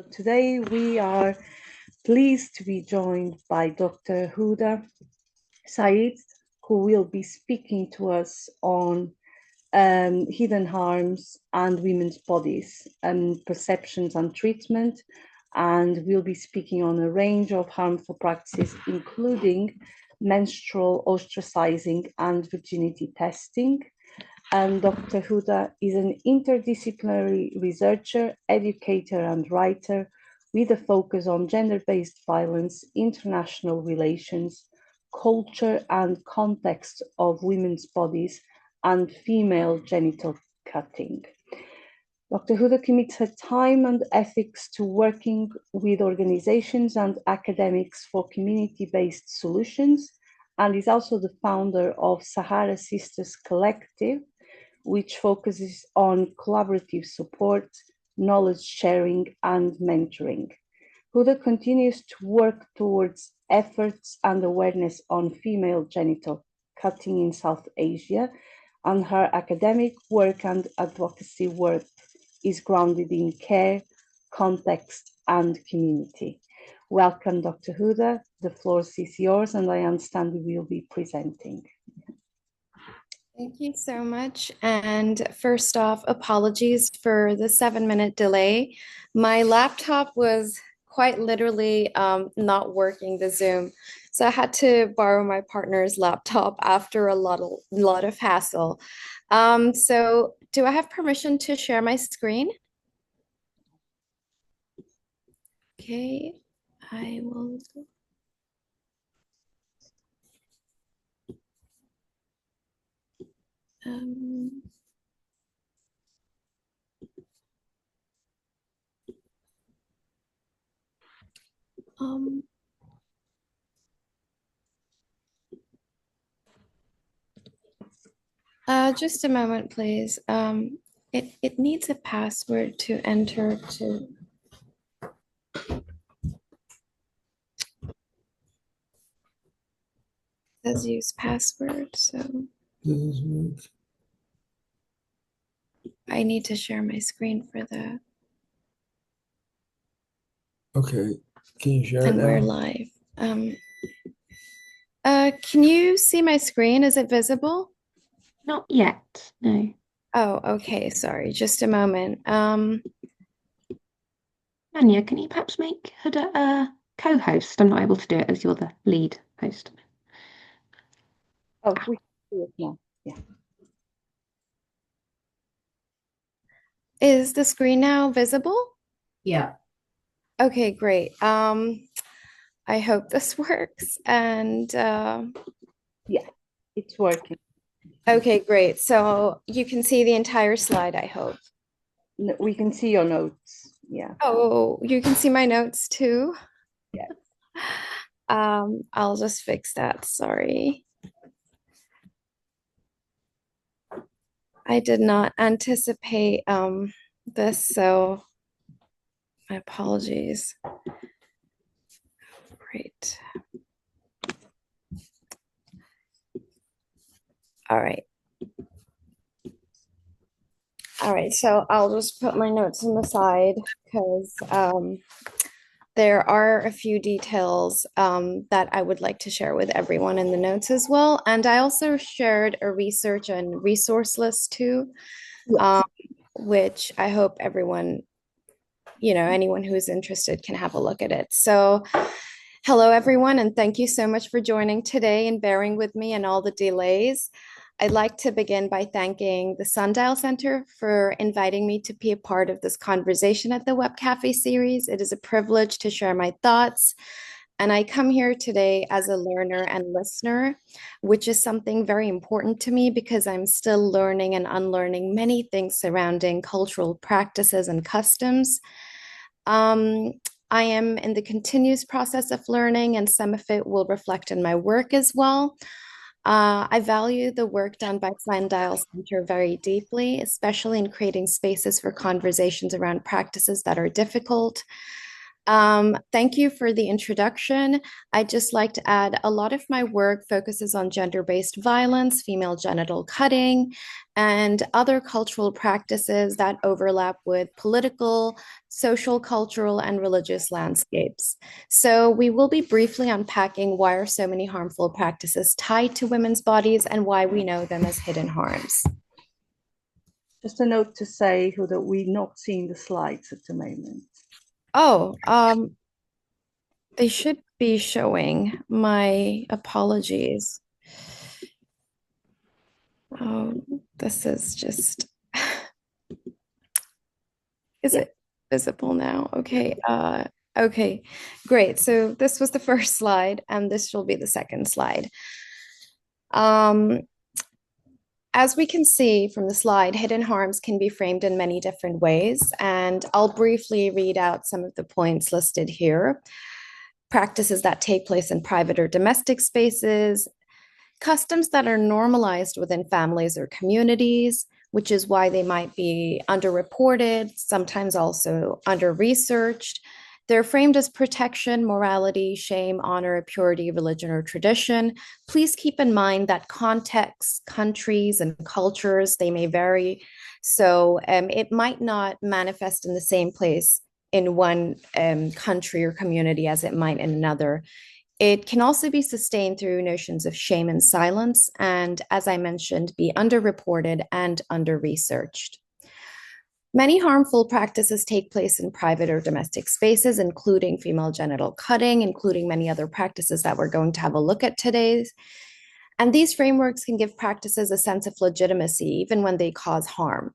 Today we are pleased to be joined by Dr. Huda Syyed, who will be speaking to us on hidden harms and women's bodies and perceptions and treatment. And we'll be speaking on a range of harmful practices, including menstrual ostracizing and virginity testing. And Dr. Huda is an interdisciplinary researcher, educator, and writer with a focus on gender-based violence, international relations, culture and context of women's bodies, and female genital cutting. Dr. Huda commits her time and ethics to working with organizations and academics for community-based solutions, and is also the founder of Sahara Sisters Collective, which focuses on collaborative support, knowledge sharing, and mentoring. Huda continues to work towards efforts and awareness on female genital cutting in South Asia, and her academic work and advocacy work is grounded in care, context, and community. Welcome, Dr. Huda. The floor is yours, and I understand we will be presenting. Thank you so much. And first off, apologies for the 7-minute delay. My laptop was quite literally not working the Zoom. So I had to borrow my partner's laptop after a lot of hassle. So do I have permission to share my screen? Okay, I will. Just a moment, please. It needs a password to enter to. It says use password, so. I need to share my screen for that. Okay, can you share it And now? we're live. Can you see my screen? Is it visible? Not yet, no. Oh, okay, sorry, just a moment. Anya, can you perhaps make Huda a co-host? I'm not able to do it as you're the lead host. Oh, we can do it now. Yeah. Is the screen now visible? Yeah. Okay, great. I hope this works. And yeah, it's working. Okay, great. So you can see the entire slide, I hope. We can see your notes. Yeah. Oh, you can see my notes too? Yes. I'll just fix that. Sorry. I did not anticipate this, so my apologies. Great. All right. All right, so I'll just put my notes on the side because there are a few details that I would like to share with everyone in the notes as well. And I also shared a research and resource list too, Yes. Which I hope everyone, anyone who is interested can have a look at it. So hello, everyone, and thank you so much for joining today and bearing with me and all the delays. I'd like to begin by thanking the Sundial Center for inviting me to be a part of this conversation at the Web Cafe series. It is a privilege to share my thoughts. And I come here today as a learner and listener, which is something very important to me because I'm still learning and unlearning many things surrounding cultural practices and customs. I am in the continuous process of learning, and some of it will reflect in my work as well. I value the work done by Sundial Center very deeply, especially in creating spaces for conversations around practices that are difficult. Thank you for the introduction. I'd just like to add a lot of my work focuses on gender-based violence, female genital cutting, and other cultural practices that overlap with political, social, cultural, and religious landscapes. So we will be briefly unpacking why are so many harmful practices tied to women's bodies and why we know them as hidden harms. Just a note to say that we're not seeing the slides at the moment. Oh, they should be showing. My apologies. Oh, this is just, is it visible now? Okay. Okay, great. So this was the first slide, and this will be the second slide. As we can see from the slide, hidden harms can be framed in many different ways, and I'll briefly read out some of the points listed here. Practices that take place in private or domestic spaces, customs that are normalized within families or communities, which is why they might be underreported, sometimes also under-researched. They're framed as protection, morality, shame, honor, purity, religion, or tradition. Please keep in mind that contexts, countries, and cultures, they may vary. So it might not manifest in the same place in one country or community as it might in another. It can also be sustained through notions of shame and silence, and as I mentioned, be underreported and under-researched. Many harmful practices take place in private or domestic spaces, including female genital cutting, including many other practices that we're going to have a look at today. And these frameworks can give practices a sense of legitimacy, even when they cause harm.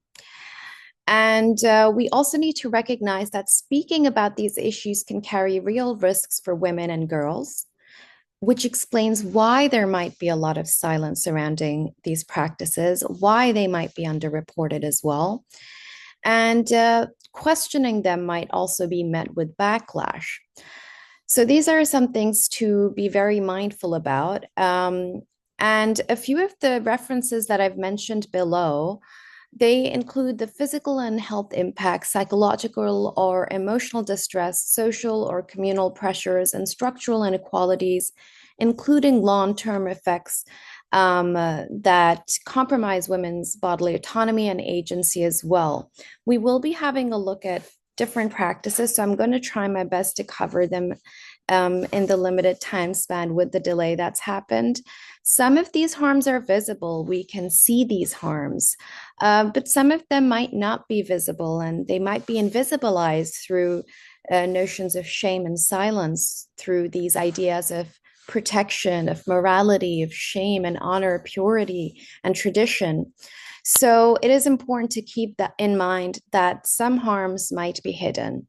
And we also need to recognize that speaking about these issues can carry real risks for women and girls, which explains why there might be a lot of silence surrounding these practices, why they might be underreported as well. And questioning them might also be met with backlash. So these are some things to be very mindful about. And a few of the references that I've mentioned below, they include the physical and health impacts, psychological or emotional distress, social or communal pressures, and structural inequalities, including long-term effects that compromise women's bodily autonomy and agency as well. We will be having a look at different practices, so I'm going to try my best to cover them in the limited time span with the delay that's happened. Some of these harms are visible. We can see these harms, but some of them might not be visible, and they might be invisibilized through notions of shame and silence, through these ideas of protection, of morality, of shame and honor, purity and tradition. So it is important to keep that in mind, that some harms might be hidden.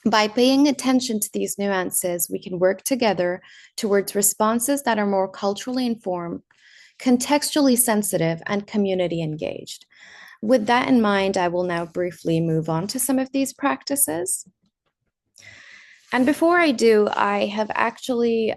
By paying attention to these nuances, we can work together towards responses that are more culturally informed, contextually sensitive, and community engaged. With that in mind, I will now briefly move on to some of these practices. And before I do, I have actually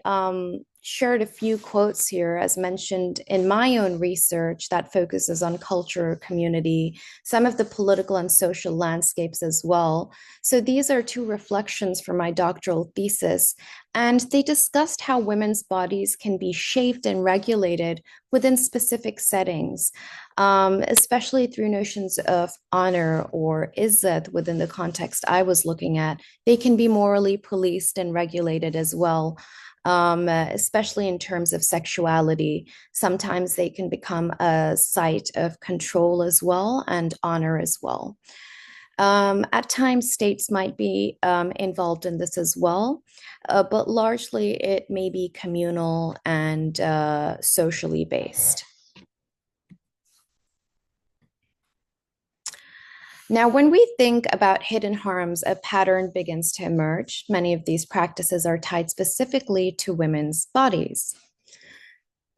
shared a few quotes here, as mentioned in my own research that focuses on culture, community, some of the political and social landscapes as well. So these are two reflections from my doctoral thesis, and they discussed how women's bodies can be shaped and regulated within specific settings, especially through notions of honor or izzat within the context I was looking at. They can be morally policed and regulated as well. Especially in terms of sexuality. Sometimes they can become a site of control as well, and honor as well. At times, states might be involved in this as well, but largely it may be communal and socially based. Now, when we think about hidden harms, a pattern begins to emerge. Many of these practices are tied specifically to women's bodies.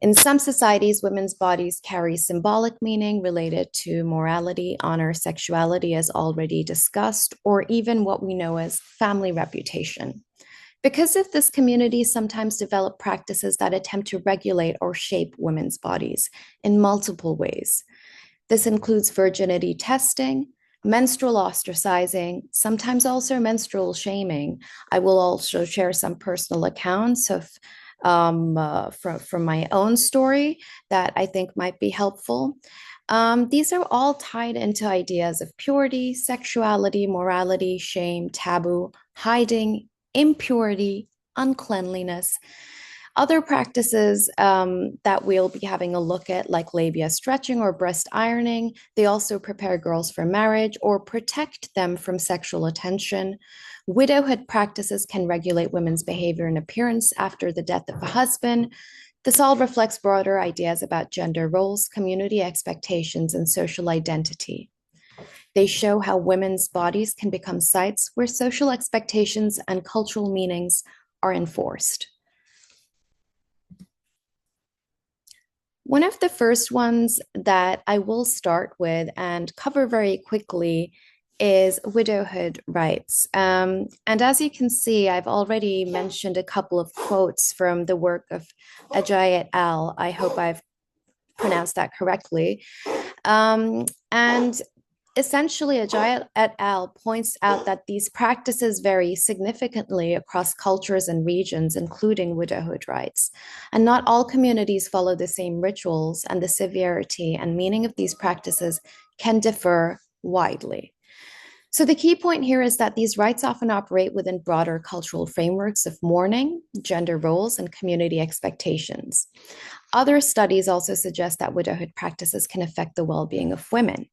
In some societies, women's bodies carry symbolic meaning related to morality, honor, sexuality, as already discussed, or even what we know as family reputation. Because of this, communities sometimes develop practices that attempt to regulate or shape women's bodies in multiple ways. This includes virginity testing, menstrual ostracizing, sometimes also menstrual shaming. I will also share some personal accounts of from my own story that I think might be helpful. These are all tied into ideas of purity, sexuality, morality, shame, taboo, hiding, impurity, uncleanliness. Other practices that we'll be having a look at, like labia stretching or breast ironing, they also prepare girls for marriage or protect them from sexual attention. Widowhood practices can regulate women's behavior and appearance after the death of a husband. This all reflects broader ideas about gender roles, community expectations, and social identity. They show how women's bodies can become sites where social expectations and cultural meanings are enforced. One of the first ones that I will start with and cover very quickly is widowhood rights. And as you can see, I've already mentioned a couple of quotes from the work of Ajay et al. I hope I've pronounced that correctly. And essentially, Ajay et al. Points out that these practices vary significantly across cultures and regions, including widowhood rights. And not all communities follow the same rituals, and the severity and meaning of these practices can differ widely. So the key point here is that these rights often operate within broader cultural frameworks of mourning, gender roles, and community expectations. Other studies also suggest that widowhood practices can affect the well-being of women.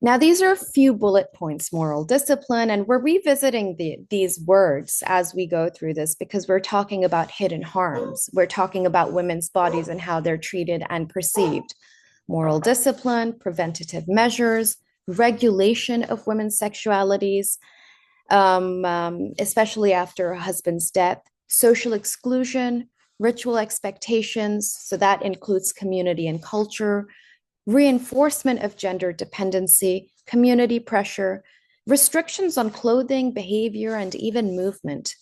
Now, these are a few bullet points: moral discipline, and we're revisiting these words as we go through this because we're talking about hidden harms. We're talking about women's bodies and how they're treated and perceived. Moral discipline, preventative measures, regulation of women's sexualities, especially after a husband's death, social exclusion, ritual expectations, so that includes community and culture, reinforcement of gender dependency, community pressure, restrictions on clothing, behavior, and even movement.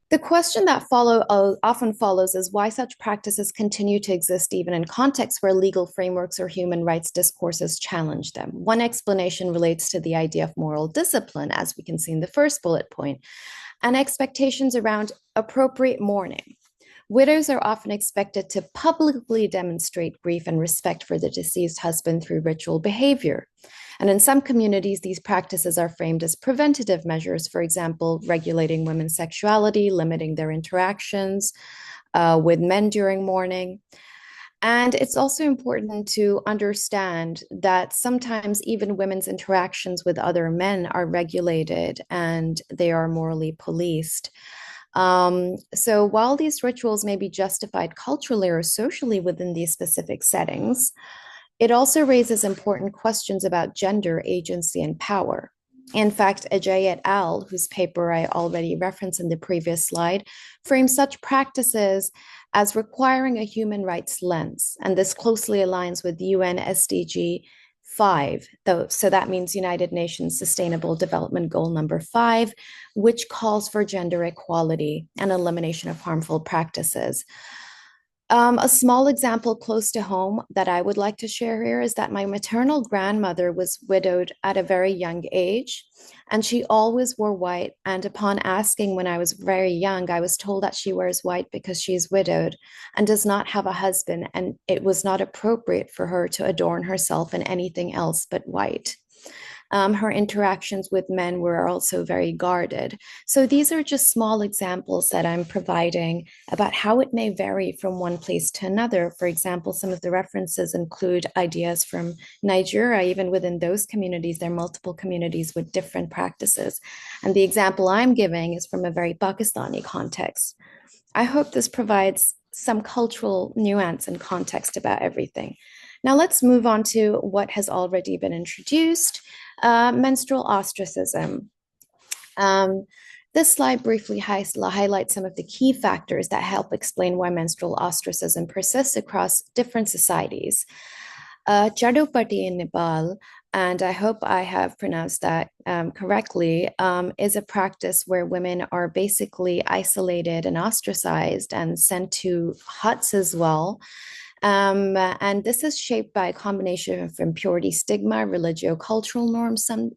The question that often follows is why such practices continue to exist even in contexts where legal frameworks or human rights discourses challenge them. One explanation relates to the idea of moral discipline, as we can see in the first bullet point, and expectations around appropriate mourning. Widows are often expected to publicly demonstrate grief and respect for the deceased husband through ritual behavior. And in some communities, these practices are framed as preventative measures, for example, regulating women's sexuality, limiting their interactions with men during mourning. And it's also important to understand that sometimes even women's interactions with other men are regulated and they are morally policed. So while these rituals may be justified culturally or socially within these specific settings, it also raises important questions about gender, agency, and power. In fact, Ajay et al., whose paper I already referenced in the previous slide, frames such practices as requiring a human rights lens, and this closely aligns with UN SDG 5, so that means United Nations Sustainable Development Goal number 5, which calls for gender equality and elimination of harmful practices. A small example close to home that I would like to share here is that my maternal grandmother was widowed at a very young age, and she always wore white. And upon asking when I was very young, I was told that she wears white because she's widowed and does not have a husband, and it was not appropriate for her to adorn herself in anything else but white. Her interactions with men were also very guarded. So these are just small examples that I'm providing about how it may vary from one place to another. For example, some of the references include ideas from Nigeria. Even within those communities, there are multiple communities with different practices. And the example I'm giving is from a very Pakistani context. I hope this provides some cultural nuance and context about everything. Now let's move on to what has already been introduced, menstrual ostracism. This slide briefly highlights some of the key factors that help explain why menstrual ostracism persists across different societies. Chadopati in Nepal, and I hope I have pronounced that correctly, is a practice where women are basically isolated and ostracized and sent to huts as well. And this is shaped by a combination of impurity stigma, religio-cultural norms, some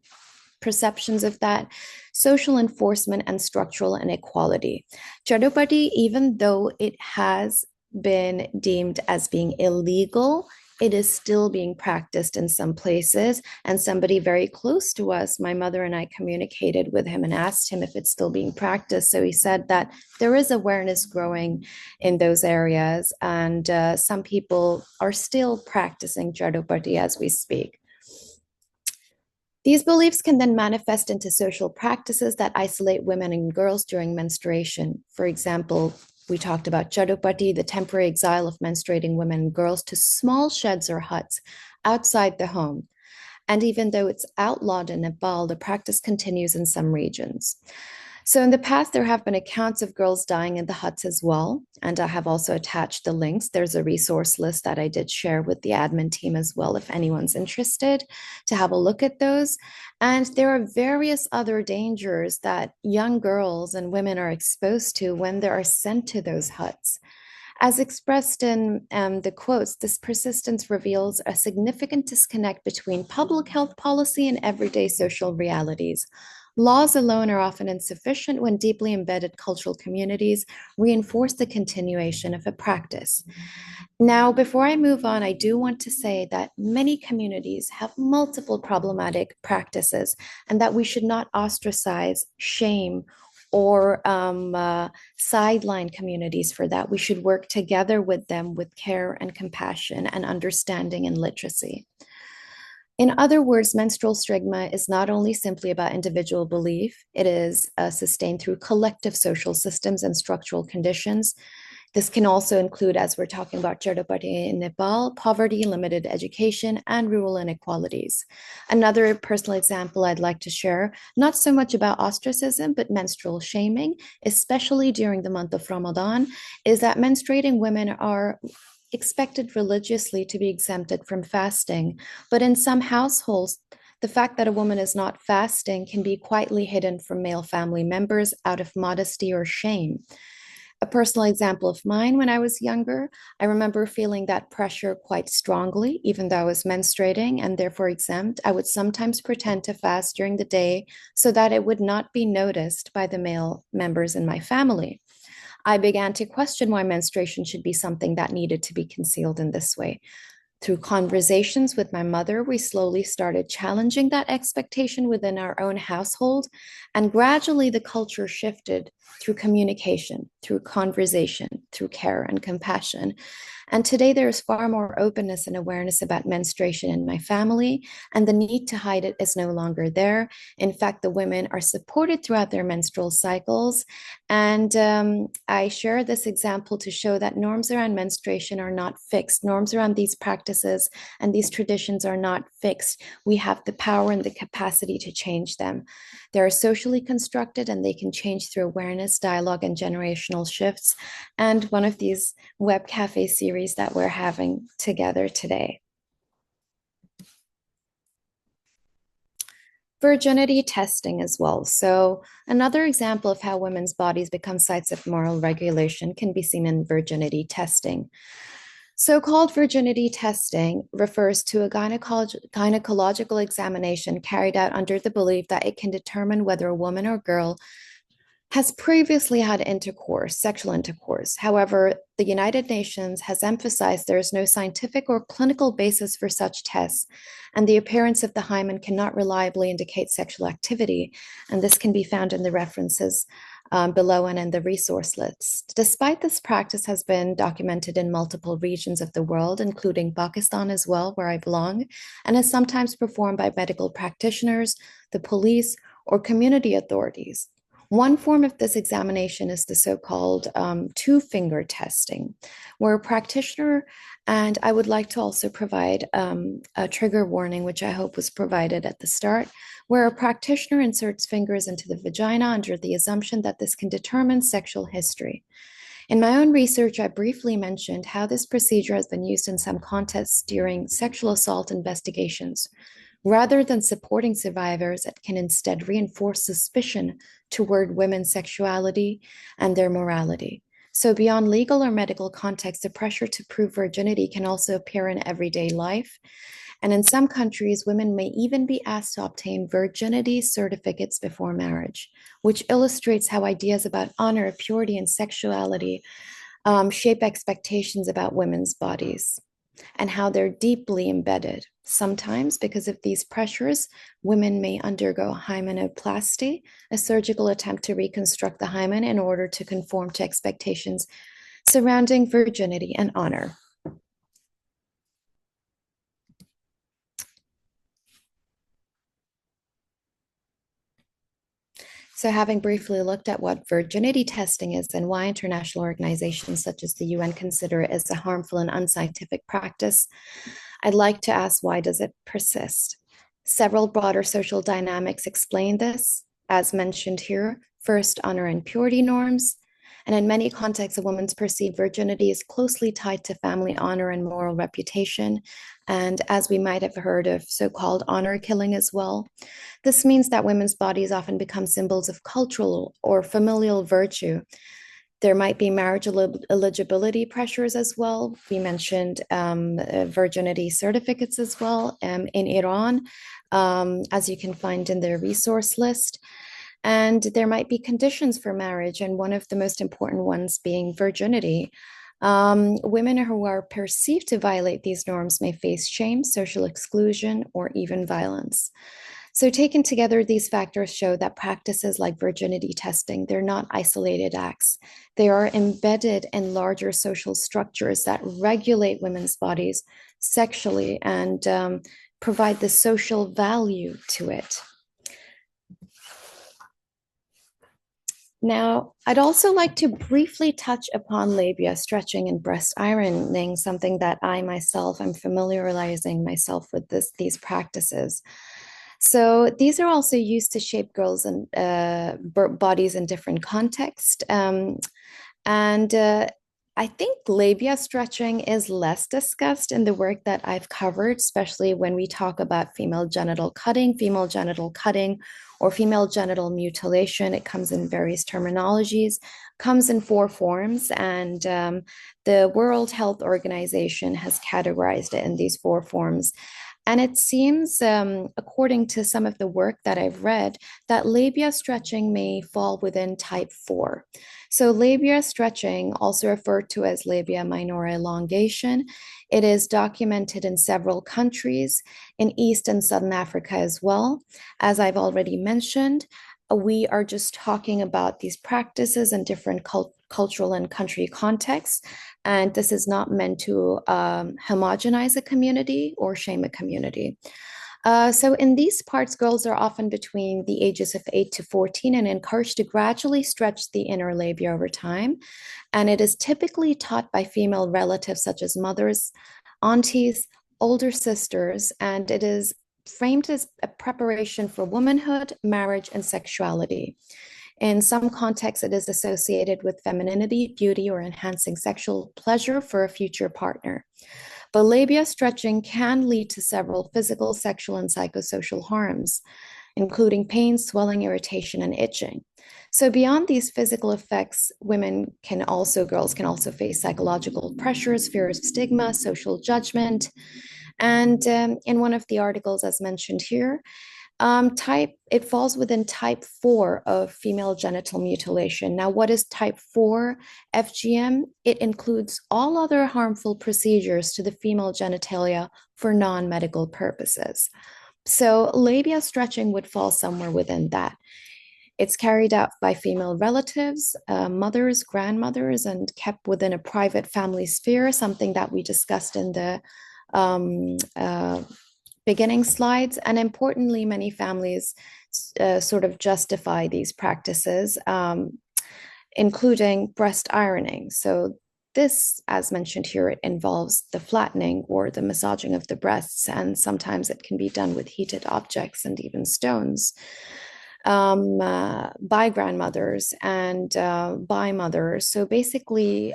perceptions of that, social enforcement, and structural inequality. Chadopati, even though it has been deemed as being illegal, it is still being practiced in some places. And somebody very close to us, my mother and I communicated with him and asked him if it's still being practiced. So he said that there is awareness growing in those areas. And some people are still practicing Chadopati as we speak. These beliefs can then manifest into social practices that isolate women and girls during menstruation. For example, we talked about Chadopati, the temporary exile of menstruating women and girls to small sheds or huts outside the home. And even though it's outlawed in Nepal, the practice continues in some regions. So in the past, there have been accounts of girls dying in the huts as well. And I have also attached the links. There's a resource list that I did share with the admin team as well, if anyone's interested to have a look at those. And there are various other dangers that young girls and women are exposed to when they are sent to those huts. As expressed in the quotes, this persistence reveals a significant disconnect between public health policy and everyday social realities. Laws alone are often insufficient when deeply embedded cultural communities reinforce the continuation of a practice. Now, before I move on, I do want to say that many communities have multiple problematic practices and that we should not ostracize, shame, or sideline communities for that. We should work together with them with care and compassion and understanding and literacy. In other words, menstrual stigma is not only simply about individual belief, it is sustained through collective social systems and structural conditions. This can also include, as we're talking about Chadopati in Nepal, poverty, limited education, and rural inequalities. Another personal example I'd like to share, not so much about ostracism, but menstrual shaming, especially during the month of Ramadan, is that menstruating women are expected religiously to be exempted from fasting. But in some households, the fact that a woman is not fasting can be quietly hidden from male family members out of modesty or shame. A personal example of mine, when I was younger, I remember feeling that pressure quite strongly, even though I was menstruating and therefore exempt. I would sometimes pretend to fast during the day so that it would not be noticed by the male members in my family. I began to question why menstruation should be something that needed to be concealed in this way. Through conversations with my mother, we slowly started challenging that expectation within our own household, and gradually the culture shifted through communication, through conversation, through care and compassion. And today there is far more openness and awareness about menstruation in my family, and the need to hide it is no longer there. In fact, the women are supported throughout their menstrual cycles. And I share this example to show that norms around menstruation are not fixed. Norms around these practices and these traditions are not fixed. We have the power and the capacity to change them. They are socially constructed and they can change through awareness, dialogue, and generational shifts. And one of these web cafe series that we're having together today. Virginity testing as well. So another example of how women's bodies become sites of moral regulation can be seen in virginity testing. So-called virginity testing refers to a gynecological examination carried out under the belief that it can determine whether a woman or girl has previously had intercourse, sexual intercourse. However, the United Nations has emphasized there is no scientific or clinical basis for such tests, and the appearance of the hymen cannot reliably indicate sexual activity, and this can be found in the references below and in the resource list. Despite this practice has been documented in multiple regions of the world, including Pakistan as well, where I belong, and is sometimes performed by medical practitioners, the police, or community authorities. One form of this examination is the so-called two-finger testing, where a practitioner, and I would like to also provide a trigger warning, which I hope was provided at the start, where a practitioner inserts fingers into the vagina under the assumption that this can determine sexual history. In my own research, I briefly mentioned how this procedure has been used in some contexts during sexual assault investigations. Rather than supporting survivors, it can instead reinforce suspicion toward women's sexuality and their morality. So beyond legal or medical context, the pressure to prove virginity can also appear in everyday life. And in some countries, women may even be asked to obtain virginity certificates before marriage, which illustrates how ideas about honor, purity, and sexuality shape expectations about women's bodies and how they're deeply embedded. Sometimes, because of these pressures, women may undergo hymenoplasty, a surgical attempt to reconstruct the hymen in order to conform to expectations surrounding virginity and honor. So, having briefly looked at what virginity testing is and why international organizations such as the UN consider it as a harmful and unscientific practice, I'd like to ask, why does it persist? Several broader social dynamics explain this, as mentioned here. First, honor and purity norms. And in many contexts, a woman's perceived virginity is closely tied to family honor and moral reputation. And as we might have heard of so-called honor killing as well, this means that women's bodies often become symbols of cultural or familial virtue. There might be marriage eligibility pressures as well. We mentioned virginity certificates as well in Iran, as you can find in the resource list. And there might be conditions for marriage, and one of the most important ones being virginity. Women who are perceived to violate these norms may face shame, social exclusion, or even violence. So taken together, these factors show that practices like virginity testing, they're not isolated acts. They are embedded in larger social structures that regulate women's bodies sexually and provide the social value to it. Now, I'd also like to briefly touch upon labia stretching and breast ironing, something that I myself am familiarizing myself with these practices. So these are also used to shape girls' and bodies in different contexts. I think labia stretching is less discussed in the work that I've covered, especially when we talk about female genital cutting, or female genital mutilation. It comes in various terminologies, comes in 4 forms, and the World Health Organization has categorized it in these 4 forms. And it seems, according to some of the work that I've read, that labia stretching may fall within type 4. So labia stretching, also referred to as labia minora elongation, it is documented in several countries, in East and Southern Africa as well. As I've already mentioned, we are just talking about these practices in different cultural and country contexts. And this is not meant to homogenize a community or shame a community. So in these parts, girls are often between the ages of 8 to 14 and encouraged to gradually stretch the inner labia over time. And it is typically taught by female relatives such as mothers, aunties, older sisters, and it is framed as a preparation for womanhood, marriage, and sexuality. In some contexts, it is associated with femininity, beauty, or enhancing sexual pleasure for a future partner. But labia stretching can lead to several physical, sexual, and psychosocial harms, including pain, swelling, irritation, and itching. So beyond these physical effects, girls can also face psychological pressures, fear of stigma, social judgment. And in one of the articles, as mentioned here, it falls within type 4 of female genital mutilation. Now, what is type 4 FGM? It includes all other harmful procedures to the female genitalia for non-medical purposes. So labia stretching would fall somewhere within that. It's carried out by female relatives, mothers, grandmothers, and kept within a private family sphere, something that we discussed in the beginning slides. And importantly, many families sort of justify these practices, including breast ironing. So this, as mentioned here, it involves the flattening or the massaging of the breasts, and sometimes it can be done with heated objects and even stones. By grandmothers and by mothers. So basically,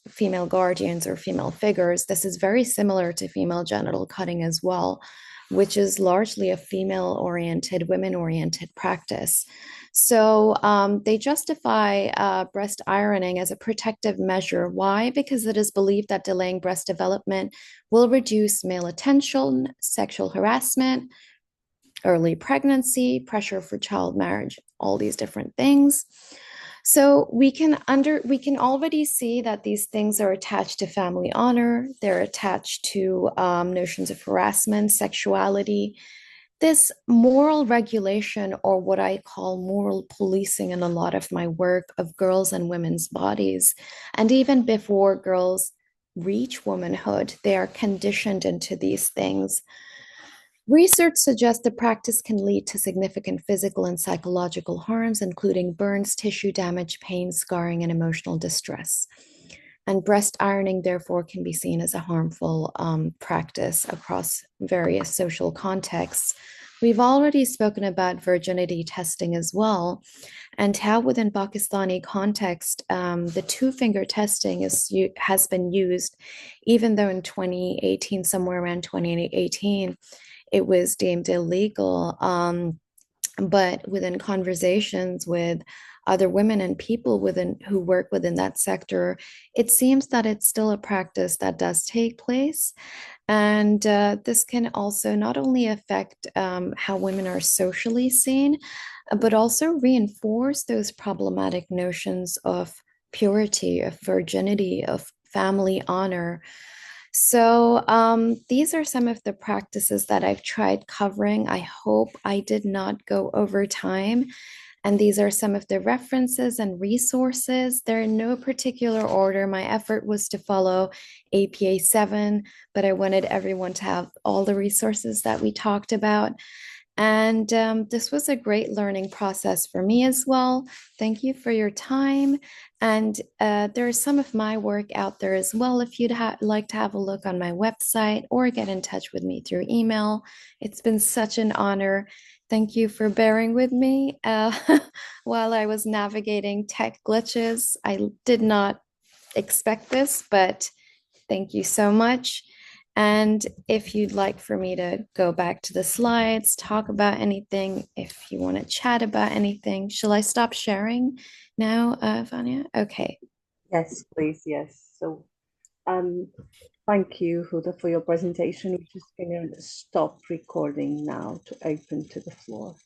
female guardians or female figures. This is very similar to female genital cutting as well. which is largely a female-oriented, women-oriented practice. So they justify breast ironing as a protective measure. Why? Because it is believed that delaying breast development will reduce male attention, sexual harassment, early pregnancy, pressure for child marriage, all these different things. So we can already see that these things are attached to family honor. They're attached to notions of harassment, sexuality, this moral regulation, or what I call moral policing in a lot of my work of girls and women's bodies. And even before girls reach womanhood, they are conditioned into these things. Research suggests the practice can lead to significant physical and psychological harms, including burns, tissue damage, pain, scarring, and emotional distress. And breast ironing, therefore, can be seen as a harmful practice across various social contexts. We've already spoken about virginity testing as well, and how within Pakistani context, the two-finger testing has been used, even though in 2018, somewhere around 2018, it was deemed illegal. But within conversations with other women and people who work within that sector, it seems that it's still a practice that does take place. And this can also not only affect how women are socially seen, but also reinforce those problematic notions of purity, of virginity, of family honor. So these are some of the practices that I've tried covering. I hope I did not go over time. And these are some of the references and resources. They're in no particular order. My effort was to follow APA 7, but I wanted everyone to have all the resources that we talked about. And this was a great learning process for me as well. Thank you for your time. And there's some of my work out there as well. If you'd like to have a look on my website or get in touch with me through email, it's been such an honor. Thank you for bearing with me while I was navigating tech glitches. I did not expect this, but thank you so much. And if you'd like for me to go back to the slides, talk about anything, if you want to chat about anything, shall I stop sharing now, Vanya? Okay. Yes, please. Yes. So, thank you, Huda, for your presentation. We're just going to stop recording now to open to the floor.